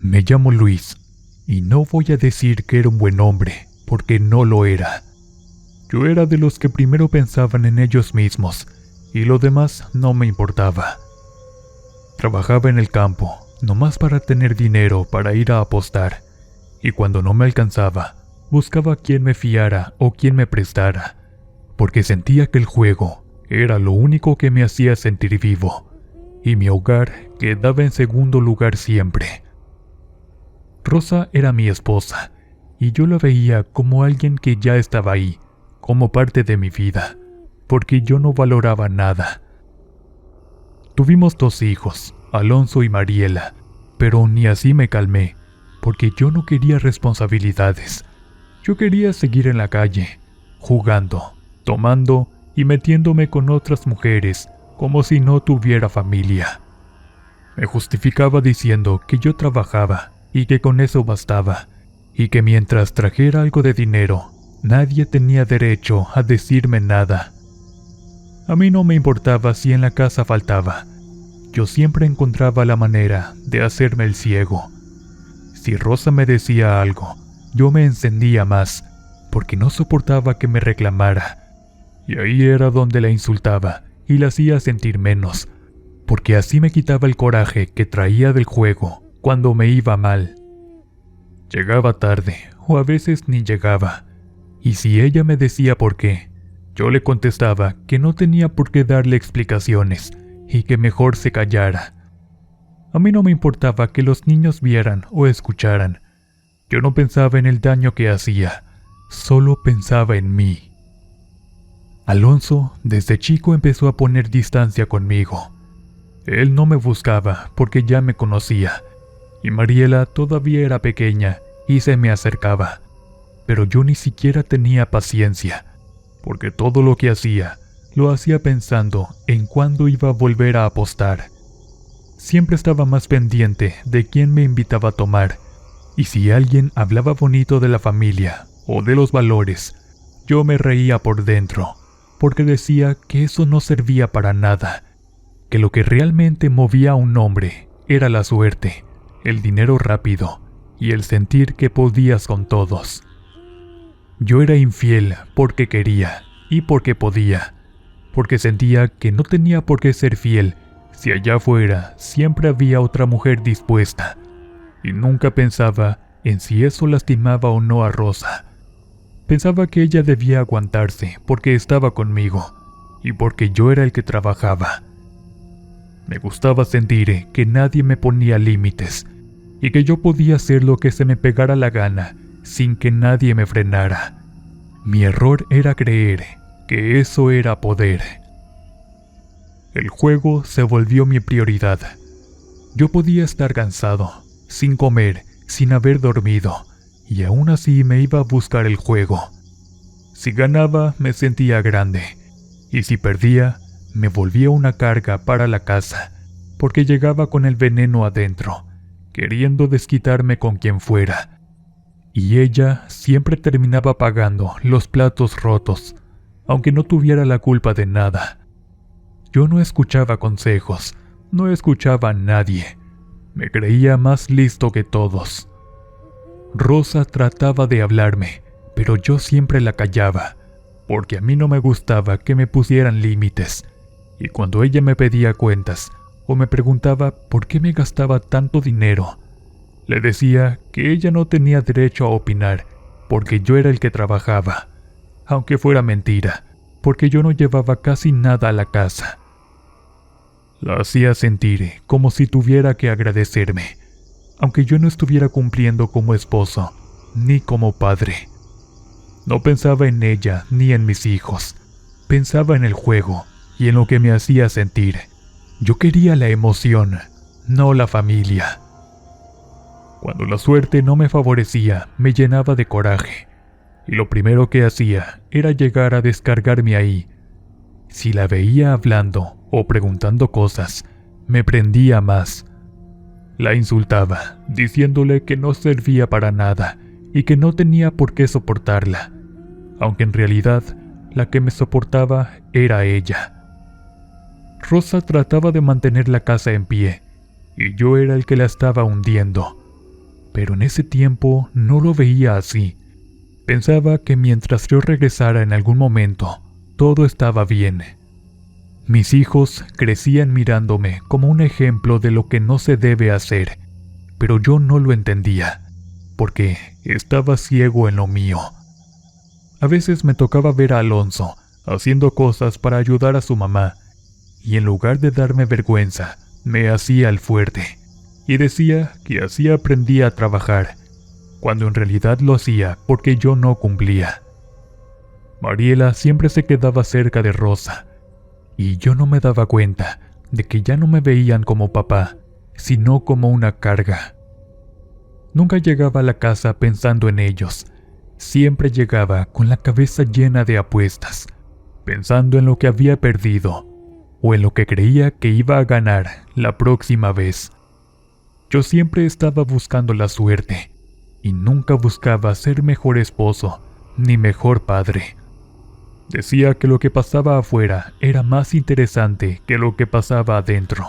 Me llamo Luis, y no voy a decir que era un buen hombre, porque no lo era. Yo era de los que primero pensaban en ellos mismos, y lo demás no me importaba. Trabajaba en el campo, nomás para tener dinero para ir a apostar, y cuando no me alcanzaba, buscaba quien me fiara o quien me prestara, porque sentía que el juego era lo único que me hacía sentir vivo, y mi hogar quedaba en segundo lugar siempre. Rosa era mi esposa, y yo la veía como alguien que ya estaba ahí, como parte de mi vida, porque yo no valoraba nada. Tuvimos 2 hijos, Alonso y Mariela, pero ni así me calmé, porque yo no quería responsabilidades. Yo quería seguir en la calle, jugando, tomando y metiéndome con otras mujeres como si no tuviera familia. Me justificaba diciendo que yo trabajaba y que con eso bastaba, y que mientras trajera algo de dinero, nadie tenía derecho a decirme nada. A mí no me importaba si en la casa faltaba. Yo siempre encontraba la manera de hacerme el ciego. Si Rosa me decía algo, yo me encendía más, porque no soportaba que me reclamara. Y ahí era donde la insultaba y la hacía sentir menos, porque así me quitaba el coraje que traía del juego cuando me iba mal. Llegaba tarde, o a veces ni llegaba, y si ella me decía por qué, yo le contestaba que no tenía por qué darle explicaciones y que mejor se callara. A mí no me importaba que los niños vieran o escucharan. Yo no pensaba en el daño que hacía, solo pensaba en mí. Alonso desde chico empezó a poner distancia conmigo. Él no me buscaba porque ya me conocía, y Mariela todavía era pequeña y se me acercaba, pero yo ni siquiera tenía paciencia, porque todo lo que hacía, lo hacía pensando en cuándo iba a volver a apostar. Siempre estaba más pendiente de quién me invitaba a tomar, y si alguien hablaba bonito de la familia o de los valores, yo me reía por dentro, porque decía que eso no servía para nada, que lo que realmente movía a un hombre era la suerte, el dinero rápido y el sentir que podías con todos. Yo era infiel porque quería y porque podía, porque sentía que no tenía por qué ser fiel si allá afuera siempre había otra mujer dispuesta, y nunca pensaba en si eso lastimaba o no a Rosa. Pensaba que ella debía aguantarse porque estaba conmigo y porque yo era el que trabajaba. Me gustaba sentir que nadie me ponía límites y que yo podía hacer lo que se me pegara la gana sin que nadie me frenara. Mi error era creer que eso era poder. El juego se volvió mi prioridad. Yo podía estar cansado, sin comer, sin haber dormido, y aún así me iba a buscar el juego. Si ganaba, me sentía grande, y si perdía, me volvía una carga para la casa, porque llegaba con el veneno adentro, queriendo desquitarme con quien fuera. Y ella siempre terminaba pagando los platos rotos, aunque no tuviera la culpa de nada. Yo no escuchaba consejos, no escuchaba a nadie. Me creía más listo que todos. Rosa trataba de hablarme, pero yo siempre la callaba, porque a mí no me gustaba que me pusieran límites. Y cuando ella me pedía cuentas o me preguntaba por qué me gastaba tanto dinero, le decía que ella no tenía derecho a opinar porque yo era el que trabajaba, aunque fuera mentira, porque yo no llevaba casi nada a la casa. La hacía sentir como si tuviera que agradecerme, aunque yo no estuviera cumpliendo como esposo ni como padre. No pensaba en ella ni en mis hijos, pensaba en el juego y en lo que me hacía sentir. Yo quería la emoción, no la familia. Cuando la suerte no me favorecía, me llenaba de coraje, y lo primero que hacía era llegar a descargarme ahí. Si la veía hablando o preguntando cosas, me prendía más. La insultaba, diciéndole que no servía para nada y que no tenía por qué soportarla, aunque en realidad la que me soportaba era ella. Rosa trataba de mantener la casa en pie, y yo era el que la estaba hundiendo. pero en ese tiempo no lo veía así. Pensaba que mientras yo regresara en algún momento, todo estaba bien. Mis hijos crecían mirándome como un ejemplo de lo que no se debe hacer, pero yo no lo entendía, porque estaba ciego en lo mío. A veces me tocaba ver a Alonso haciendo cosas para ayudar a su mamá, y en lugar de darme vergüenza, me hacía el fuerte, y decía que así aprendía a trabajar, cuando en realidad lo hacía porque yo no cumplía. Mariela siempre se quedaba cerca de Rosa, y yo no me daba cuenta de que ya no me veían como papá, sino como una carga. Nunca llegaba a la casa pensando en ellos, siempre llegaba con la cabeza llena de apuestas, pensando en lo que había perdido, o en lo que creía que iba a ganar la próxima vez. Yo siempre estaba buscando la suerte, y nunca buscaba ser mejor esposo, ni mejor padre. Decía que lo que pasaba afuera era más interesante que lo que pasaba adentro,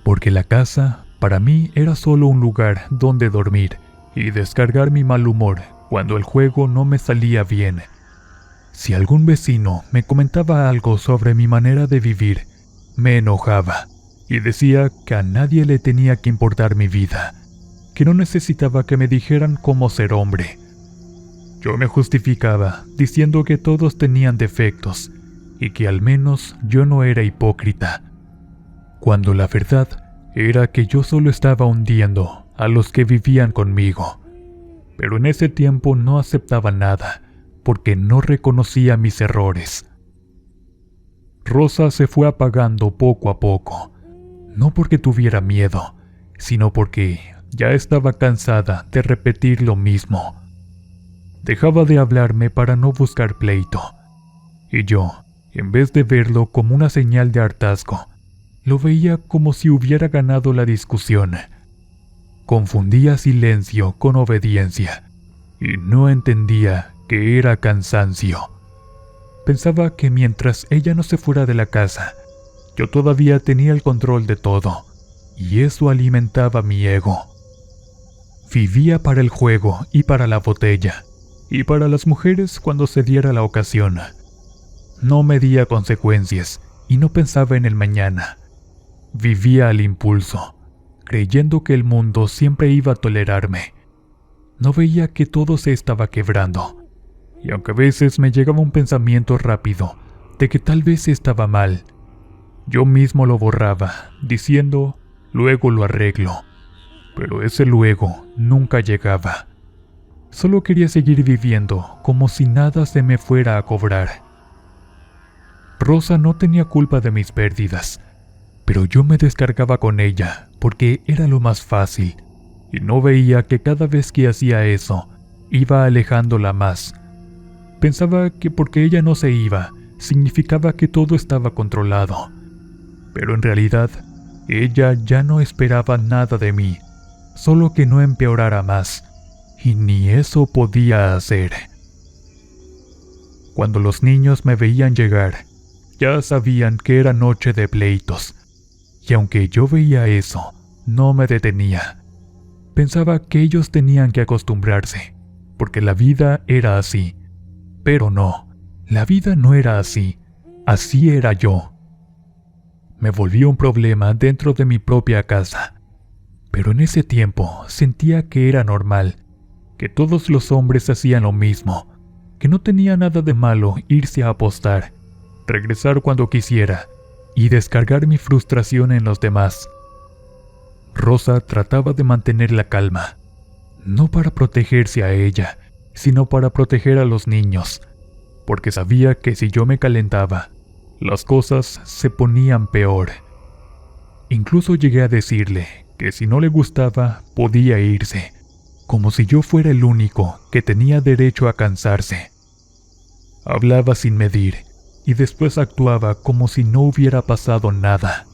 porque la casa para mí era solo un lugar donde dormir y descargar mi mal humor cuando el juego no me salía bien. Si algún vecino me comentaba algo sobre mi manera de vivir, me enojaba y decía que a nadie le tenía que importar mi vida, que no necesitaba que me dijeran cómo ser hombre. Yo me justificaba diciendo que todos tenían defectos y que al menos yo no era hipócrita, cuando la verdad era que yo solo estaba hundiendo a los que vivían conmigo. Pero en ese tiempo no aceptaba nada, porque no reconocía mis errores. Rosa se fue apagando poco a poco, no porque tuviera miedo, sino porque ya estaba cansada de repetir lo mismo. Dejaba de hablarme para no buscar pleito, y yo, en vez de verlo como una señal de hartazgo, lo veía como si hubiera ganado la discusión. Confundía silencio con obediencia, y no entendía que era cansancio. Pensaba que mientras ella no se fuera de la casa, yo todavía tenía el control de todo, y eso alimentaba mi ego. Vivía para el juego y para la botella, y para las mujeres cuando se diera la ocasión. No medía consecuencias y no pensaba en el mañana. Vivía al impulso, creyendo que el mundo siempre iba a tolerarme. No veía que todo se estaba quebrando, y aunque a veces me llegaba un pensamiento rápido de que tal vez estaba mal, yo mismo lo borraba, diciendo, luego lo arreglo. Pero ese luego nunca llegaba. Solo quería seguir viviendo como si nada se me fuera a cobrar. Rosa no tenía culpa de mis pérdidas, pero yo me descargaba con ella porque era lo más fácil, y no veía que cada vez que hacía eso, iba alejándola más. Pensaba que porque ella no se iba, significaba que todo estaba controlado. Pero en realidad, ella ya no esperaba nada de mí, solo que no empeorara más, y ni eso podía hacer. Cuando los niños me veían llegar, ya sabían que era noche de pleitos, y aunque yo veía eso, no me detenía. Pensaba que ellos tenían que acostumbrarse, porque la vida era así. Pero no, la vida no era así, así era yo. Me volví un problema dentro de mi propia casa, pero en ese tiempo sentía que era normal, que todos los hombres hacían lo mismo, que no tenía nada de malo irse a apostar, regresar cuando quisiera y descargar mi frustración en los demás. Rosa trataba de mantener la calma, no para protegerse a ella, sino para proteger a los niños, porque sabía que si yo me calentaba, las cosas se ponían peor. Incluso llegué a decirle que si no le gustaba, podía irse, como si yo fuera el único que tenía derecho a cansarse. Hablaba sin medir, y después actuaba como si no hubiera pasado nada.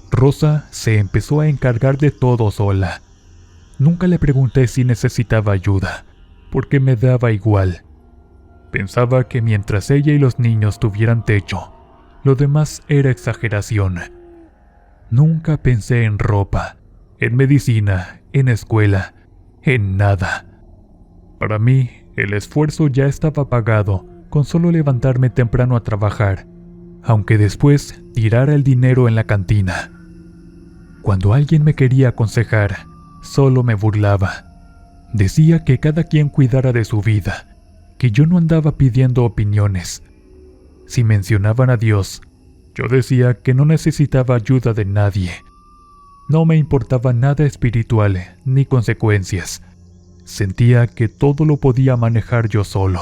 Rosa se empezó a encargar de todo sola. Nunca le pregunté si necesitaba ayuda, porque me daba igual. Pensaba que mientras ella y los niños tuvieran techo, lo demás era exageración. Nunca pensé en ropa, en medicina, en escuela, en nada. Para mí, el esfuerzo ya estaba pagado con solo levantarme temprano a trabajar, aunque después tirara el dinero en la cantina. Cuando alguien me quería aconsejar, solo me burlaba. Decía que cada quien cuidara de su vida, que yo no andaba pidiendo opiniones. Si mencionaban a Dios, yo decía que no necesitaba ayuda de nadie. No me importaba nada espiritual ni consecuencias. Sentía que todo lo podía manejar yo solo.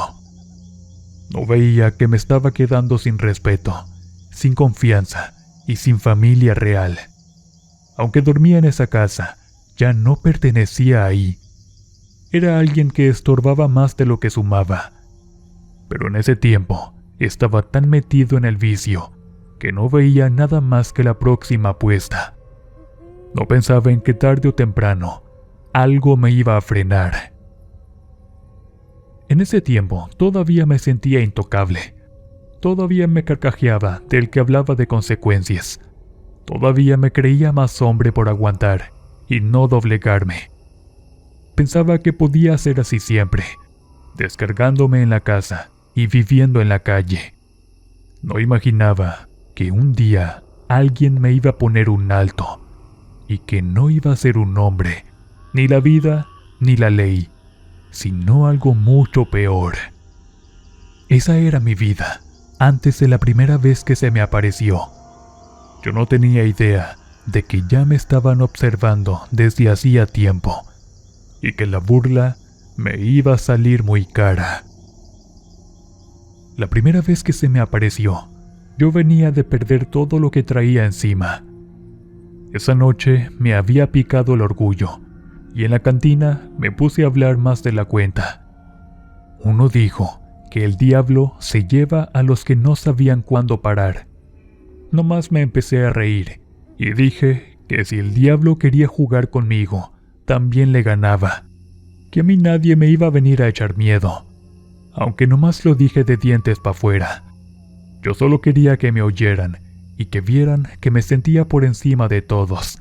No veía que me estaba quedando sin respeto, sin confianza y sin familia real. Aunque dormía en esa casa, ya no pertenecía ahí. Era alguien que estorbaba más de lo que sumaba. Pero en ese tiempo estaba tan metido en el vicio que no veía nada más que la próxima apuesta. No pensaba en que tarde o temprano algo me iba a frenar. En ese tiempo todavía me sentía intocable. Todavía me carcajeaba del que hablaba de consecuencias. Todavía me creía más hombre por aguantar y no doblegarme. Pensaba que podía ser así siempre, descargándome en la casa y viviendo en la calle. No imaginaba que un día alguien me iba a poner un alto y que no iba a ser un hombre, ni la vida ni la ley, sino algo mucho peor. Esa era mi vida antes de la primera vez que se me apareció. Yo no tenía idea de que ya me estaban observando desde hacía tiempo y que la burla me iba a salir muy cara. La primera vez que se me apareció, yo venía de perder todo lo que traía encima. Esa noche me había picado el orgullo y en la cantina me puse a hablar más de la cuenta. Uno dijo que el diablo se lleva a los que no sabían cuándo parar. Nomás me empecé a reír y dije que si el diablo quería jugar conmigo, también le ganaba, que a mí nadie me iba a venir a echar miedo, aunque nomás lo dije de dientes para afuera. Yo solo quería que me oyeran y que vieran que me sentía por encima de todos.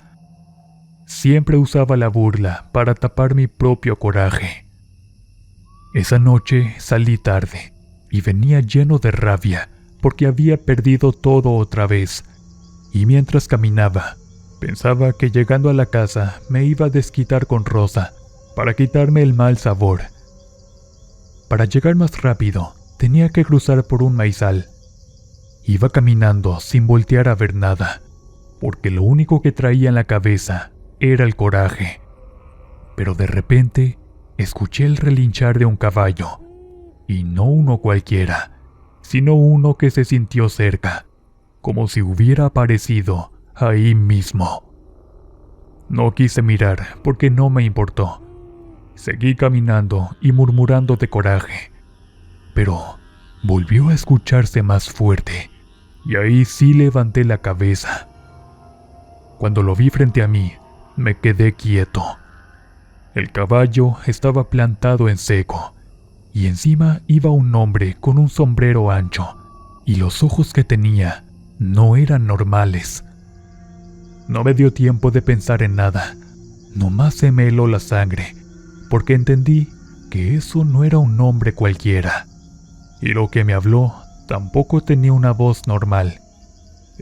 Siempre usaba la burla para tapar mi propio coraje. Esa noche salí tarde y venía lleno de rabia porque había perdido todo otra vez, y mientras caminaba, pensaba que llegando a la casa me iba a desquitar con Rosa para quitarme el mal sabor. Para llegar más rápido, tenía que cruzar por un maizal. Iba caminando sin voltear a ver nada, porque lo único que traía en la cabeza era el coraje. Pero de repente, escuché el relinchar de un caballo, y no uno cualquiera, sino uno que se sintió cerca, como si hubiera aparecido ahí mismo. No quise mirar porque no me importó. Seguí caminando y murmurando de coraje, pero volvió a escucharse más fuerte, y ahí sí levanté la cabeza. Cuando lo vi frente a mí, me quedé quieto. El caballo estaba plantado en seco, y encima iba un hombre con un sombrero ancho, y los ojos que tenía no eran normales. No me dio tiempo de pensar en nada, nomás se me heló la sangre, porque entendí que eso no era un hombre cualquiera, y lo que me habló tampoco tenía una voz normal.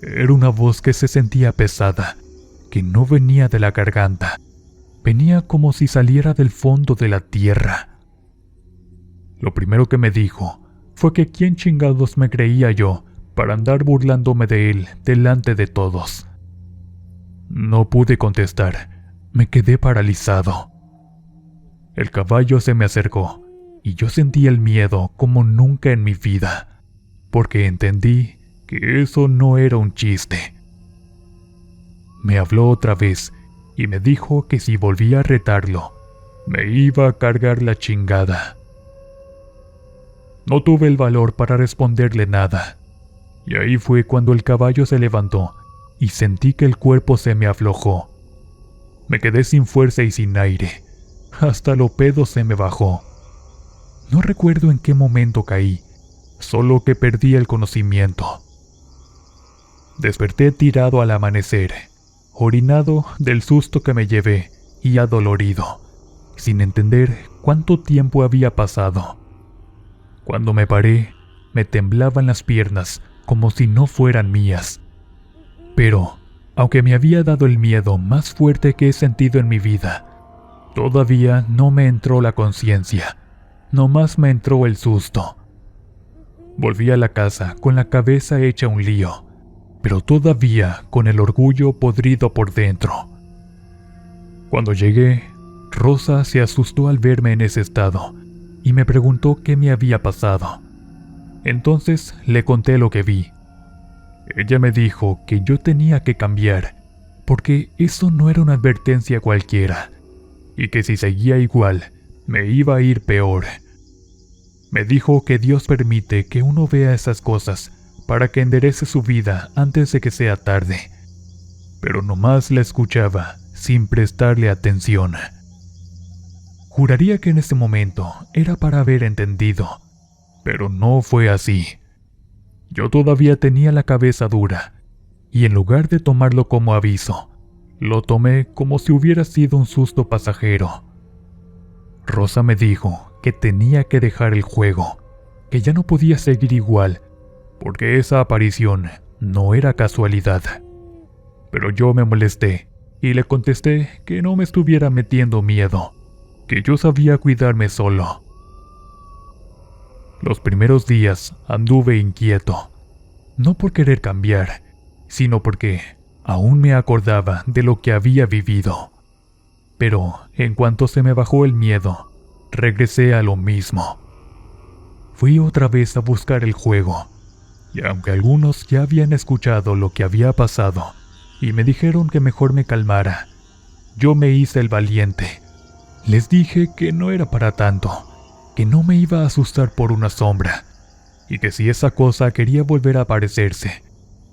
Era una voz que se sentía pesada, que no venía de la garganta, venía como si saliera del fondo de la tierra. Lo primero que me dijo fue que quién chingados me creía yo para andar burlándome de él delante de todos. No pude contestar, me quedé paralizado. El caballo se me acercó y yo sentí el miedo como nunca en mi vida, porque entendí que eso no era un chiste. Me habló otra vez y me dijo que si volvía a retarlo, me iba a cargar la chingada. No tuve el valor para responderle nada, y ahí fue cuando el caballo se levantó y sentí que el cuerpo se me aflojó. Me quedé sin fuerza y sin aire, hasta lo pedo se me bajó. No recuerdo en qué momento caí, solo que perdí el conocimiento. Desperté tirado al amanecer, orinado del susto que me llevé y adolorido, sin entender cuánto tiempo había pasado. Cuando me paré, me temblaban las piernas como si no fueran mías. Pero, aunque me había dado el miedo más fuerte que he sentido en mi vida, todavía no me entró la conciencia, nomás me entró el susto. Volví a la casa con la cabeza hecha un lío, pero todavía con el orgullo podrido por dentro. Cuando llegué, Rosa se asustó al verme en ese estado y me preguntó qué me había pasado. Entonces le conté lo que vi. Ella me dijo que yo tenía que cambiar, porque eso no era una advertencia cualquiera, y que si seguía igual, me iba a ir peor. Me dijo que Dios permite que uno vea esas cosas para que enderece su vida antes de que sea tarde, pero nomás la escuchaba sin prestarle atención. Juraría que en ese momento era para haber entendido, pero no fue así. Yo todavía tenía la cabeza dura, y en lugar de tomarlo como aviso, lo tomé como si hubiera sido un susto pasajero. Rosa me dijo que tenía que dejar el juego, que ya no podía seguir igual, porque esa aparición no era casualidad. Pero yo me molesté y le contesté que no me estuviera metiendo miedo, que yo sabía cuidarme solo. Los primeros días anduve inquieto, no por querer cambiar, sino porque aún me acordaba de lo que había vivido. Pero en cuanto se me bajó el miedo, regresé a lo mismo. Fui otra vez a buscar el juego, y aunque algunos ya habían escuchado lo que había pasado y me dijeron que mejor me calmara, yo me hice el valiente. Les dije que no era para tanto, que no me iba a asustar por una sombra, y que si esa cosa quería volver a aparecerse,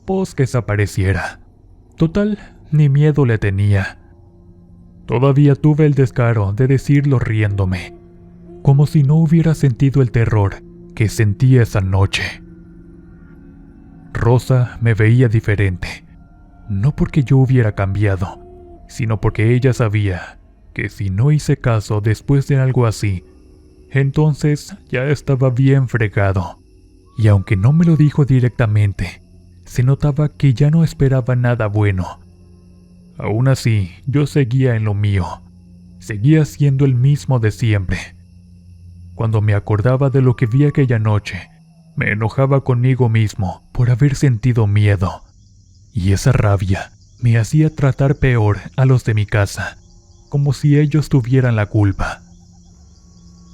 pues que desapareciera. Total, ni miedo le tenía. Todavía tuve el descaro de decirlo riéndome, como si no hubiera sentido el terror que sentí esa noche. Rosa me veía diferente, no porque yo hubiera cambiado, sino porque ella sabía que si no hice caso después de algo así, entonces ya estaba bien fregado. Y aunque no me lo dijo directamente, se notaba que ya no esperaba nada bueno. Aún así, yo seguía en lo mío, seguía siendo el mismo de siempre. Cuando me acordaba de lo que vi aquella noche, me enojaba conmigo mismo por haber sentido miedo, y esa rabia me hacía tratar peor a los de mi casa, como si ellos tuvieran la culpa.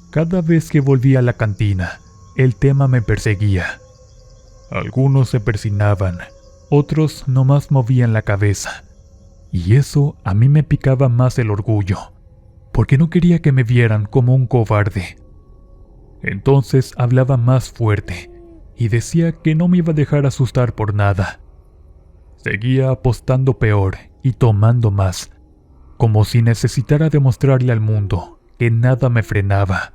Cada vez que volvía a la cantina, el tema me perseguía. Algunos se persinaban, otros nomás movían la cabeza, y eso a mí me picaba más el orgullo, porque no quería que me vieran como un cobarde. Entonces hablaba más fuerte y decía que no me iba a dejar asustar por nada. Seguía apostando peor y tomando más, como si necesitara demostrarle al mundo que nada me frenaba.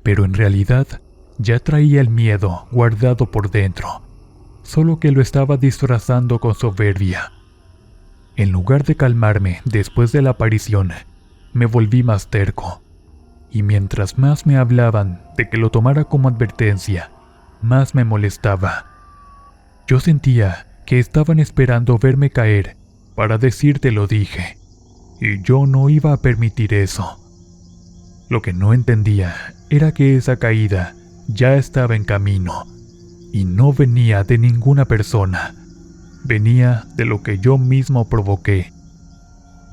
Pero en realidad ya traía el miedo guardado por dentro, solo que lo estaba disfrazando con soberbia. En lugar de calmarme después de la aparición, me volví más terco, y mientras más me hablaban de que lo tomara como advertencia, más me molestaba. Yo sentía que estaban esperando verme caer para decir te lo dije, y yo no iba a permitir eso. Lo que no entendía era que esa caída ya estaba en camino, y no venía de ninguna persona, venía de lo que yo mismo provoqué.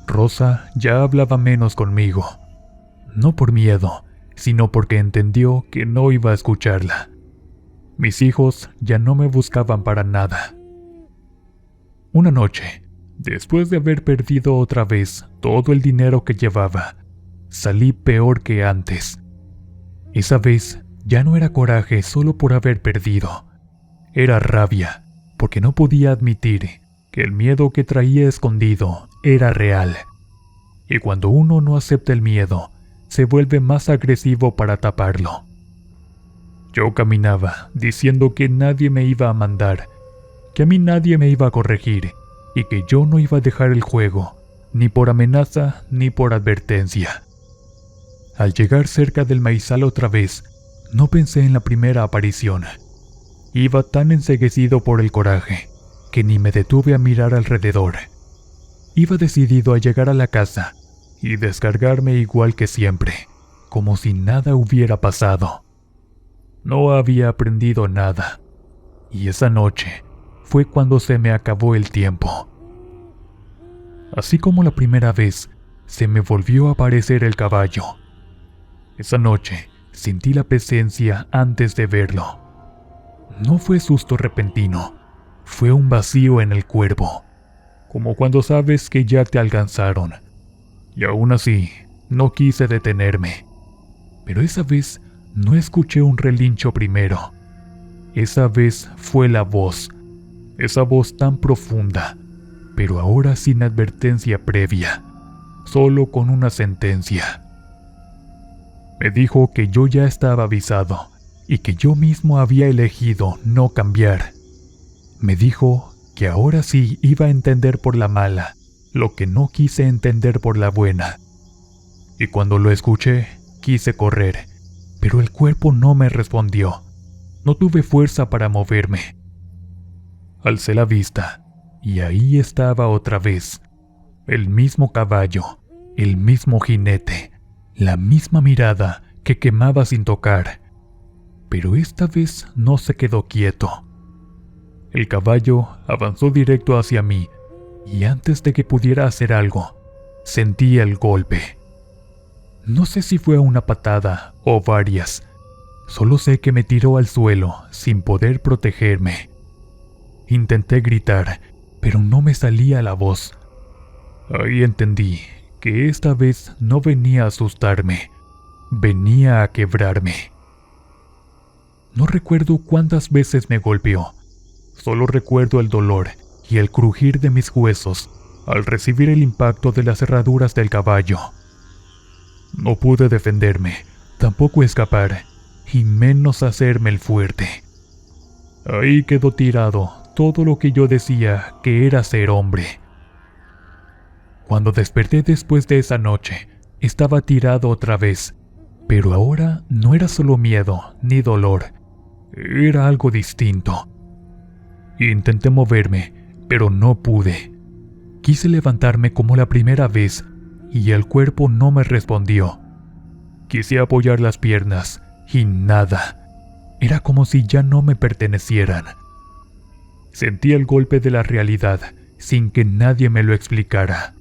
Rosa ya hablaba menos conmigo, no por miedo, sino porque entendió que no iba a escucharla. Mis hijos ya no me buscaban para nada. Una noche, después de haber perdido otra vez todo el dinero que llevaba, salí peor que antes. Esa vez ya no era coraje solo por haber perdido, era rabia, porque no podía admitir que el miedo que traía escondido era real. Y cuando uno no acepta el miedo, se vuelve más agresivo para taparlo. Yo caminaba diciendo que nadie me iba a mandar, que a mí nadie me iba a corregir y que yo no iba a dejar el juego, ni por amenaza ni por advertencia. Al llegar cerca del maizal otra vez, no pensé en la primera aparición. Iba tan enceguecido por el coraje que ni me detuve a mirar alrededor. Iba decidido a llegar a la casa y descargarme igual que siempre, como si nada hubiera pasado. No había aprendido nada, y esa noche fue cuando se me acabó el tiempo. Así como la primera vez, se me volvió a aparecer el caballo. Esa noche sentí la presencia antes de verlo. No fue susto repentino, fue un vacío en el cuerpo, como cuando sabes que ya te alcanzaron. Y aún así, no quise detenerme. Pero esa vez no escuché un relincho primero. Esa vez fue la voz, esa voz tan profunda, pero ahora sin advertencia previa, solo con una sentencia. Me dijo que yo ya estaba avisado y que yo mismo había elegido no cambiar. Me dijo que ahora sí iba a entender por la mala lo que no quise entender por la buena. Y cuando lo escuché, quise correr, pero el cuerpo no me respondió. No tuve fuerza para moverme. Alcé la vista, y ahí estaba otra vez. El mismo caballo, el mismo jinete, la misma mirada que quemaba sin tocar. Pero esta vez no se quedó quieto. El caballo avanzó directo hacia mí, y antes de que pudiera hacer algo, sentí el golpe. No sé si fue una patada o varias. Solo sé que me tiró al suelo sin poder protegerme. Intenté gritar, pero no me salía la voz. Ahí entendí que esta vez no venía a asustarme, venía a quebrarme. No recuerdo cuántas veces me golpeó. Solo recuerdo el dolor y el crujir de mis huesos al recibir el impacto de las herraduras del caballo. No pude defenderme, tampoco escapar, y menos hacerme el fuerte. Ahí quedó tirado todo lo que yo decía que era ser hombre. Cuando desperté después de esa noche, estaba tirado otra vez, pero ahora no era solo miedo ni dolor, era algo distinto. Intenté moverme, pero no pude. Quise levantarme como la primera vez, y el cuerpo no me respondió. Quise apoyar las piernas, y nada. Era como si ya no me pertenecieran. Sentí el golpe de la realidad, sin que nadie me lo explicara.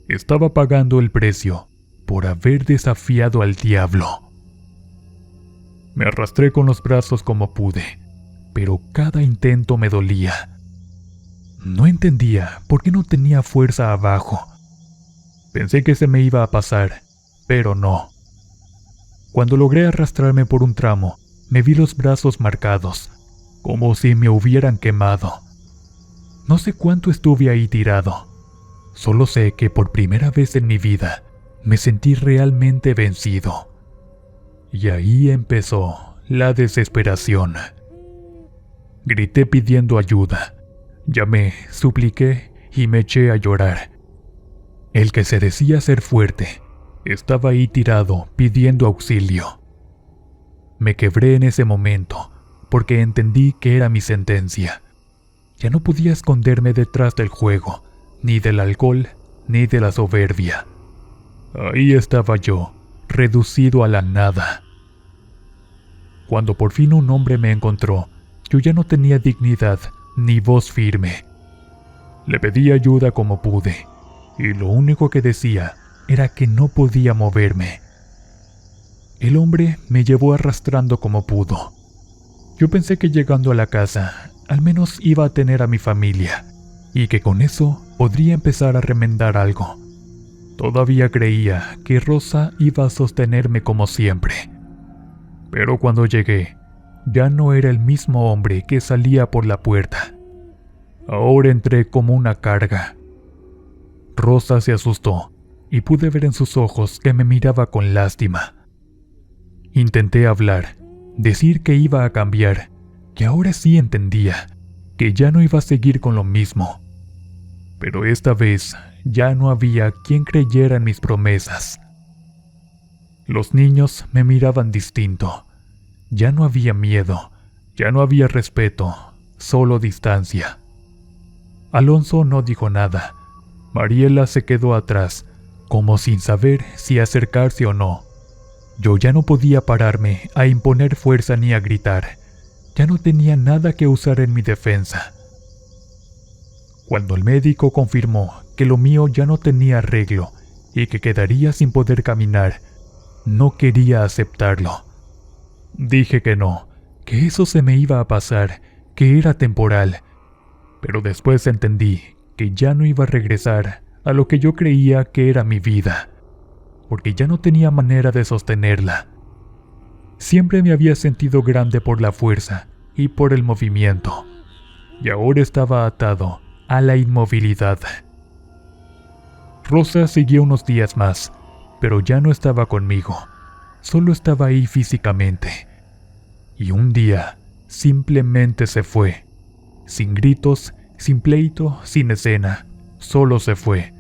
Estaba pagando el precio por haber desafiado al diablo. Me arrastré con los brazos como pude, pero cada intento me dolía. No entendía por qué no tenía fuerza abajo. Pensé que se me iba a pasar, pero no. Cuando logré arrastrarme por un tramo, me vi los brazos marcados, como si me hubieran quemado. No sé cuánto estuve ahí tirado. Solo sé que por primera vez en mi vida me sentí realmente vencido. Y ahí empezó la desesperación. Grité pidiendo ayuda. Llamé, supliqué y me eché a llorar. El que se decía ser fuerte estaba ahí tirado pidiendo auxilio. Me quebré en ese momento porque entendí que era mi sentencia. Ya no podía esconderme detrás del juego, ni del alcohol, ni de la soberbia. Ahí estaba yo, reducido a la nada. Cuando por fin un hombre me encontró, yo ya no tenía dignidad ni voz firme. Le pedí ayuda como pude, y lo único que decía era que no podía moverme. El hombre me llevó arrastrando como pudo. Yo pensé que llegando a la casa, al menos iba a tener a mi familia, y que con eso podría empezar a remendar algo. Todavía creía que Rosa iba a sostenerme como siempre. Pero cuando llegué, ya no era el mismo hombre que salía por la puerta. Ahora entré como una carga. Rosa se asustó y pude ver en sus ojos que me miraba con lástima. Intenté hablar, decir que iba a cambiar, que ahora sí entendía, que ya no iba a seguir con lo mismo. Pero esta vez ya no había quien creyera en mis promesas. Los niños me miraban distinto. Ya no había miedo, ya no había respeto, solo distancia. Alonso no dijo nada. Mariela se quedó atrás, como sin saber si acercarse o no. Yo ya no podía pararme a imponer fuerza ni a gritar. Ya no tenía nada que usar en mi defensa. Cuando el médico confirmó que lo mío ya no tenía arreglo y que quedaría sin poder caminar, no quería aceptarlo. Dije que no, que eso se me iba a pasar, que era temporal. Pero después entendí que ya no iba a regresar a lo que yo creía que era mi vida, porque ya no tenía manera de sostenerla. Siempre me había sentido grande por la fuerza y por el movimiento, y ahora estaba atado a la inmovilidad. Rosa siguió unos días más, pero ya no estaba conmigo, solo estaba ahí físicamente. Y un día simplemente se fue, sin gritos, sin pleito, sin escena, solo se fue.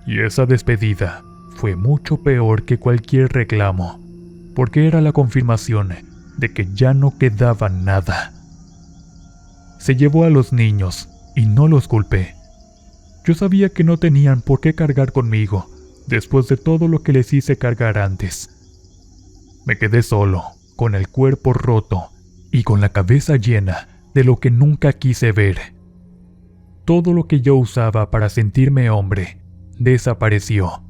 Y esa despedida fue mucho peor que cualquier reclamo, porque era la confirmación de que ya no quedaba nada. Se llevó a los niños y no los culpé. Yo sabía que no tenían por qué cargar conmigo después de todo lo que les hice cargar antes. Me quedé solo, con el cuerpo roto y con la cabeza llena de lo que nunca quise ver. Todo lo que yo usaba para sentirme hombre desapareció.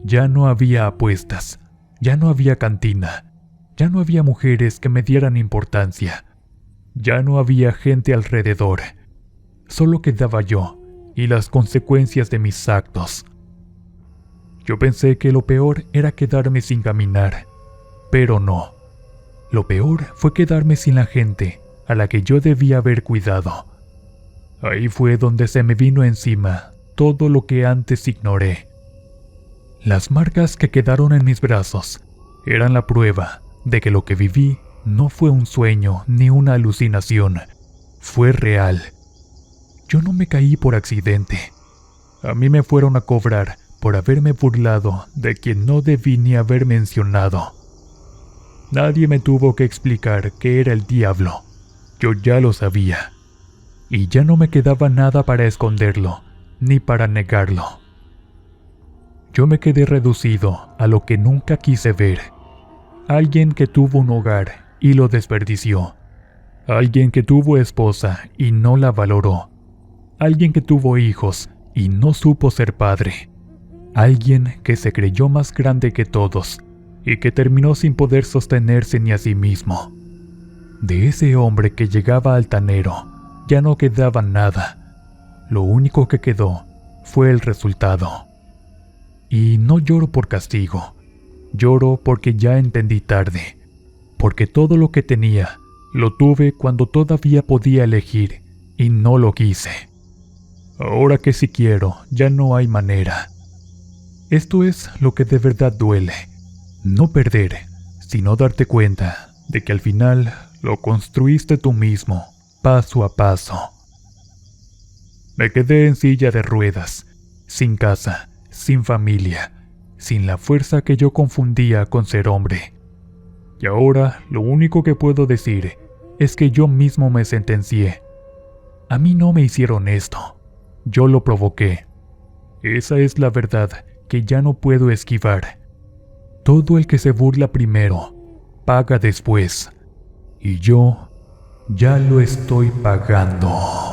Ya no había apuestas, ya no había cantina, ya no había mujeres que me dieran importancia, ya no había gente alrededor. Solo quedaba yo y las consecuencias de mis actos. Yo pensé que lo peor era quedarme sin caminar, pero no. Lo peor fue quedarme sin la gente a la que yo debía haber cuidado. Ahí fue donde se me vino encima todo lo que antes ignoré. Las marcas que quedaron en mis brazos eran la prueba de que lo que viví no fue un sueño ni una alucinación, fue real. Yo no me caí por accidente. A mí me fueron a cobrar por haberme burlado de quien no debí ni haber mencionado. Nadie me tuvo que explicar que era el diablo. Yo ya lo sabía. Y ya no me quedaba nada para esconderlo, ni para negarlo. Yo me quedé reducido a lo que nunca quise ver. Alguien que tuvo un hogar y lo desperdició. Alguien que tuvo esposa y no la valoró. Alguien que tuvo hijos y no supo ser padre. Alguien que se creyó más grande que todos y que terminó sin poder sostenerse ni a sí mismo. De ese hombre que llegaba altanero ya no quedaba nada. Lo único que quedó fue el resultado. Y no lloro por castigo, lloro porque ya entendí tarde, porque todo lo que tenía lo tuve cuando todavía podía elegir y no lo quise. Ahora que si quiero, ya no hay manera. Esto es lo que de verdad duele, no perder, sino darte cuenta de que al final lo construiste tú mismo, paso a paso. Me quedé en silla de ruedas, sin casa, sin familia, sin la fuerza que yo confundía con ser hombre. Y ahora lo único que puedo decir es que yo mismo me sentencié. A mí no me hicieron esto, yo lo provoqué. Esa es la verdad que ya no puedo esquivar. Todo el que se burla primero, paga después. Y yo ya lo estoy pagando.